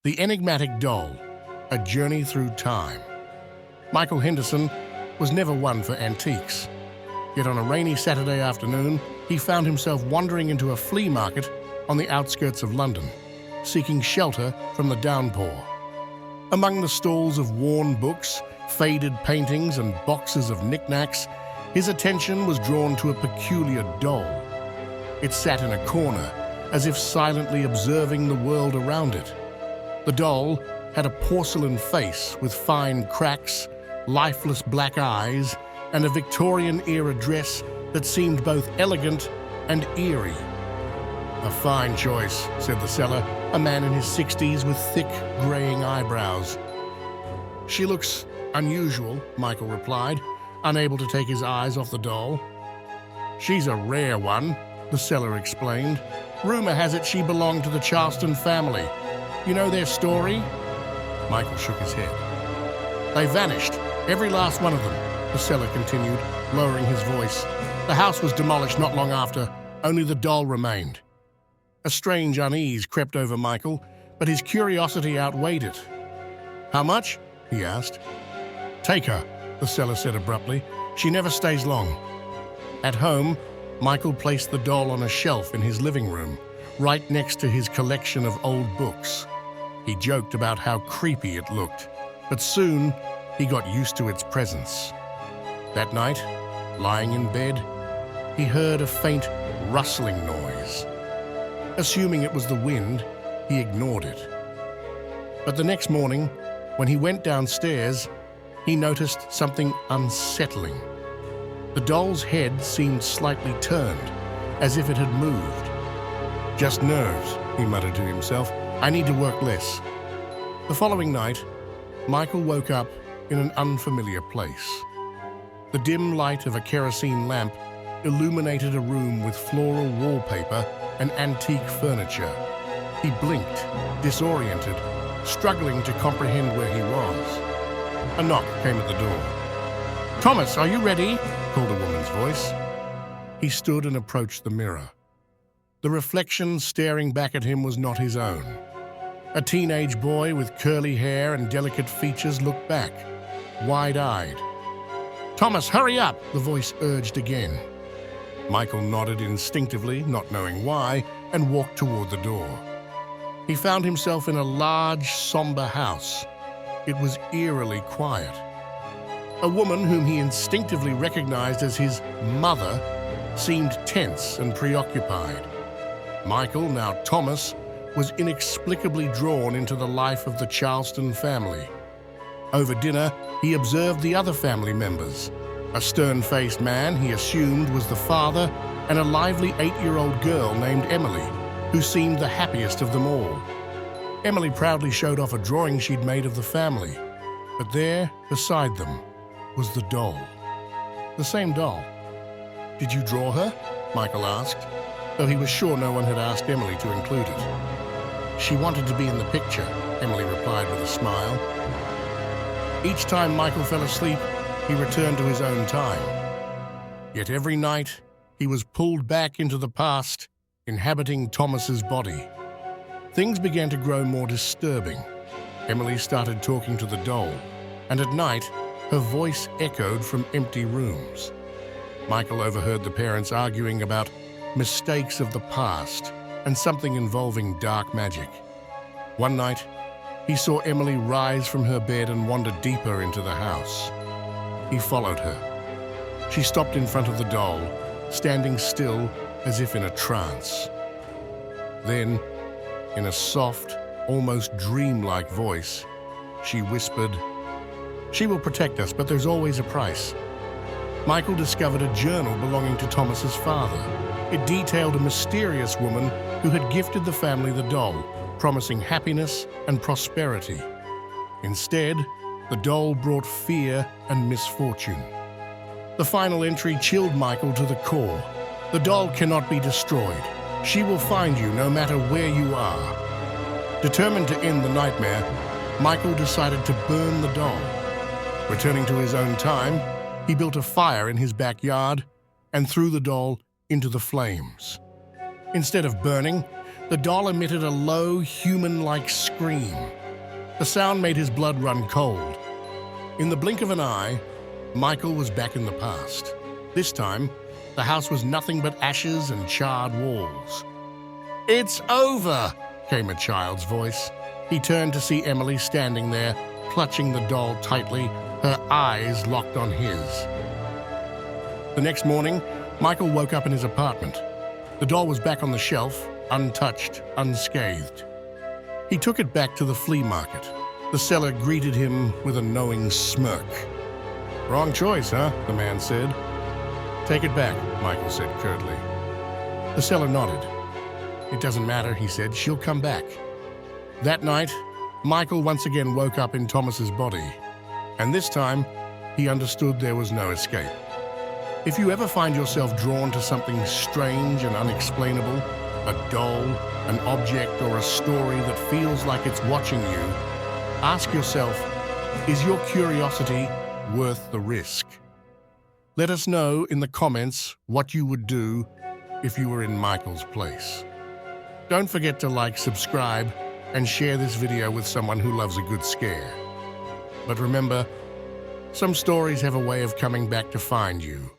The Enigmatic Doll, A Journey Through Time. Michael Henderson was never one for antiques. Yet on a rainy Saturday afternoon, he found himself wandering into a flea market on the outskirts of London, seeking shelter from the downpour. Among the stalls of worn books, faded paintings, and boxes of knickknacks, his attention was drawn to a peculiar doll. It sat in a corner, as if silently observing the world around it. The doll had a porcelain face with fine cracks, lifeless black eyes, and a Victorian-era dress that seemed both elegant and eerie. "A fine choice," said the seller, a man in his 60s with thick, graying eyebrows. "She looks unusual," Michael replied, unable to take his eyes off the doll. "She's a rare one," the seller explained. "Rumor has it she belonged to the Charleston family. You know their story?" Michael shook his head. "They vanished, every last one of them," the seller continued, lowering his voice. "The house was demolished not long after, only the doll remained." A strange unease crept over Michael, but his curiosity outweighed it. "How much?" he asked. "Take her," the seller said abruptly. "She never stays long." At home, Michael placed the doll on a shelf in his living room, right next to his collection of old books. He joked about how creepy it looked, but soon he got used to its presence. That night, lying in bed, he heard a faint rustling noise. Assuming it was the wind, he ignored it. But the next morning, when he went downstairs, he noticed something unsettling. The doll's head seemed slightly turned, as if it had moved. "Just nerves," he muttered to himself. "I need to work less." The following night, Michael woke up in an unfamiliar place. The dim light of a kerosene lamp illuminated a room with floral wallpaper and antique furniture. He blinked, disoriented, struggling to comprehend where he was. A knock came at the door. "Thomas, are you ready?" called a woman's voice. He stood and approached the mirror. The reflection staring back at him was not his own. A teenage boy with curly hair and delicate features looked back, wide-eyed. "Thomas, hurry up!" the voice urged again. Michael nodded instinctively, not knowing why, and walked toward the door. He found himself in a large, somber house. It was eerily quiet. A woman whom he instinctively recognized as his mother seemed tense and preoccupied. Michael, now Thomas, was inexplicably drawn into the life of the Charleston family. Over dinner, he observed the other family members. A stern-faced man he assumed was the father, and a lively 8-year-old girl named Emily, who seemed the happiest of them all. Emily proudly showed off a drawing she'd made of the family, but there, beside them, was the doll. The same doll. "Did you draw her?" Michael asked, though he was sure no one had asked Emily to include it. "She wanted to be in the picture," Emily replied with a smile. Each time Michael fell asleep, he returned to his own time. Yet every night, he was pulled back into the past, inhabiting Thomas's body. Things began to grow more disturbing. Emily started talking to the doll, and at night, her voice echoed from empty rooms. Michael overheard the parents arguing about mistakes of the past and something involving dark magic. One night, he saw Emily rise from her bed and wander deeper into the house. He followed her. She stopped in front of the doll, standing still as if in a trance. Then, in a soft, almost dreamlike voice, she whispered, "She will protect us, but there's always a price." Michael discovered a journal belonging to Thomas's father. It detailed a mysterious woman who had gifted the family the doll, promising happiness and prosperity. Instead, the doll brought fear and misfortune. The final entry chilled Michael to the core. "The doll cannot be destroyed. She will find you no matter where you are." Determined to end the nightmare, Michael decided to burn the doll. Returning to his own time, he built a fire in his backyard and threw the doll into the flames. Instead of burning, The doll emitted a low, human-like scream. The sound made his blood run cold. In the blink of an eye, Michael was back in the past. This time, the house was nothing but ashes and charred walls. "It's over," came a child's voice. He turned to see Emily standing there, clutching the doll tightly, her eyes locked on his. The next morning, Michael woke up in his apartment. The doll was back on the shelf, untouched, unscathed. He took it back to the flea market. The seller greeted him with a knowing smirk. "Wrong choice, huh?" the man said. "Take it back," Michael said curtly. The seller nodded. "It doesn't matter," he said. "She'll come back." That night, Michael once again woke up in Thomas's body. And this time, he understood there was no escape. If you ever find yourself drawn to something strange and unexplainable, a doll, an object, or a story that feels like it's watching you, ask yourself, is your curiosity worth the risk? Let us know in the comments what you would do if you were in Michael's place. Don't forget to like, subscribe, and share this video with someone who loves a good scare. But remember, some stories have a way of coming back to find you.